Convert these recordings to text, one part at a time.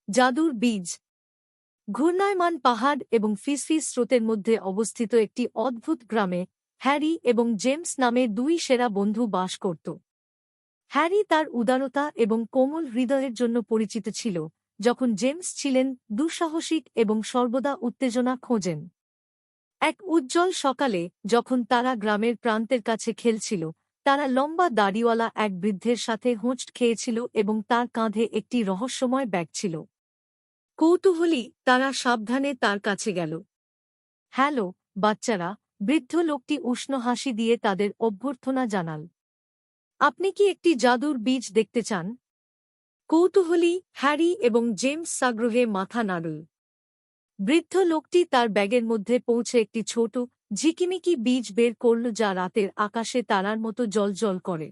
জাদুর বীজ। ঘূর্ণায়মান পাহাড় এবং ফিসফিস স্রোতের মধ্যে অবস্থিত একটি অদ্ভুত গ্রামে হ্যারি এবং জেমস নামে দুই সেরা বন্ধু বাস করত। হ্যারি তার উদারতা এবং কোমল হৃদয়ের জন্য পরিচিত ছিল, যখন জেমস ছিলেন দুঃসাহসিক এবং সর্বদা উত্তেজনা খোঁজেন। এক উজ্জ্বল সকালে যখন তারা গ্রামের প্রান্তের কাছে খেলছিল, তারা লম্বা দাড়িওয়ালা এক বৃদ্ধের সাথে হোঁচট খেয়েছিল এবং তার কাঁধে একটি রহস্যময় ব্যাগ ছিল। কৌতূহলী তারা সাবধানে তার কাছে গেল। হ্যালো, বাচ্চারা, বৃদ্ধ লোকটি উষ্ণ হাসি দিয়ে তাদের অভ্যর্থনা জানাল। আপনি কি একটি জাদুর বীজ দেখতে চান? কৌতূহলী হ্যারি এবং জেমস সাগ্রহে মাথা নাড়ল। বৃদ্ধ লোকটি তার ব্যাগের মধ্যে পৌঁছে একটি ছোট, ঝিকিমিকি বীজ বের করল যা রাতের আকাশে তারার মতো জ্বলজ্বল করে।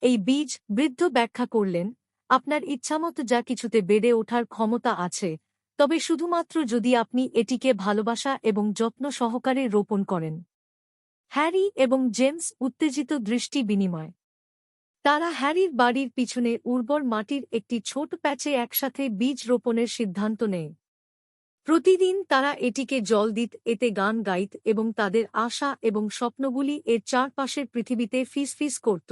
এই বীজ, বৃদ্ধ ব্যাখ্যা করলেন, আপনার ইচ্ছামতো যা কিছুতে বেড়ে ওঠার ক্ষমতা আছে, তবে শুধুমাত্র যদি আপনি এটিকে ভালোবাসা এবং যত্ন সহকারে রোপণ করেন। হ্যারি এবং জেমস উত্তেজিত দৃষ্টি বিনিময়। তারা হ্যারির বাড়ির পিছনে উর্বর মাটির একটি ছোট প্যাচে একসাথে বীজ রোপণের সিদ্ধান্ত নেয়। প্রতিদিন তারা এটিকে জল দিত, এতে গান গাইত এবং তাদের আশা এবং স্বপ্নগুলি এর চারপাশের পৃথিবীতে ফিসফিস করত।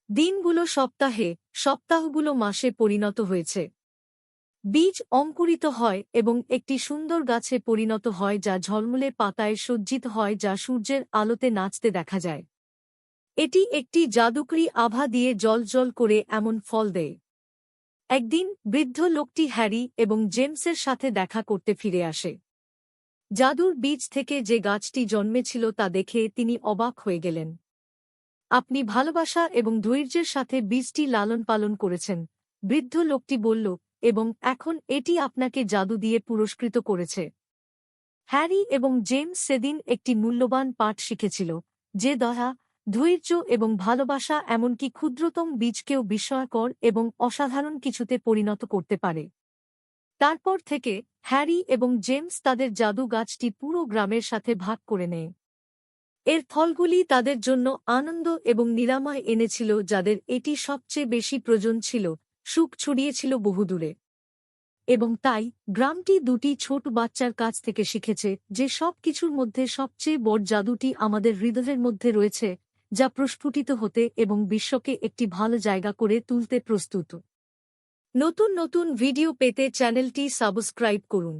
দিনগুলো সপ্তাহে, সপ্তাহগুলো মাসে পরিণত হয়েছে। বীজ অঙ্কুরিত হয় এবং একটি সুন্দর গাছে পরিণত হয় যা ঝলমলে পাতায় সজ্জিত হয়, যা সূর্যের আলোতে নাচতে দেখা যায়। এটি একটি জাদুকরী আভা দিয়ে জ্বলজ্বল করে এমন ফল দেয়। একদিন বৃদ্ধ লোকটি হ্যারি এবং জেমসের সাথে দেখা করতে ফিরে আসে। জাদুর বীজ থেকে যে গাছটি জন্মেছিল তা দেখে তিনি অবাক হয়ে গেলেন। আপনি ভালোবাসা এবং ধৈর্যের সাথে বীজটি লালন পালন করেছেন, বৃদ্ধ লোকটি বলল, এবং এখন এটি আপনাকে জাদু দিয়ে পুরস্কৃত করেছে। হ্যারি এবং জেমস সেদিন একটি মূল্যবান পাঠ শিখেছিল, যে দয়া, ধৈর্য এবং ভালোবাসা এমনকি ক্ষুদ্রতম বীজকেও বিস্ময়কর এবং অসাধারণ কিছুতে পরিণত করতে পারে। তারপর থেকে হ্যারি এবং জেমস তাদের জাদু গাছটি পুরো গ্রামের সাথে ভাগ করে নেয়। এর ফলগুলি তাদের জন্য আনন্দ এবং নিরাময় এনেছিল, যাদের এটি সবচেয়ে বেশি প্রয়োজন ছিল, সুখ ছড়িয়েছিল বহুদূরে। এবং তাই গ্রামটি দুটি ছোট বাচ্চার কাছ থেকে শিখেছে যে সব কিছুর মধ্যে সবচেয়ে বড় জাদুটি আমাদের হৃদয়ের মধ্যে রয়েছে, যা প্রস্ফুটিত হতে এবং বিশ্বকে একটি ভালো জায়গা করে তুলতে প্রস্তুত। নতুন নতুন ভিডিও পেতে চ্যানেলটি সাবস্ক্রাইব করুন।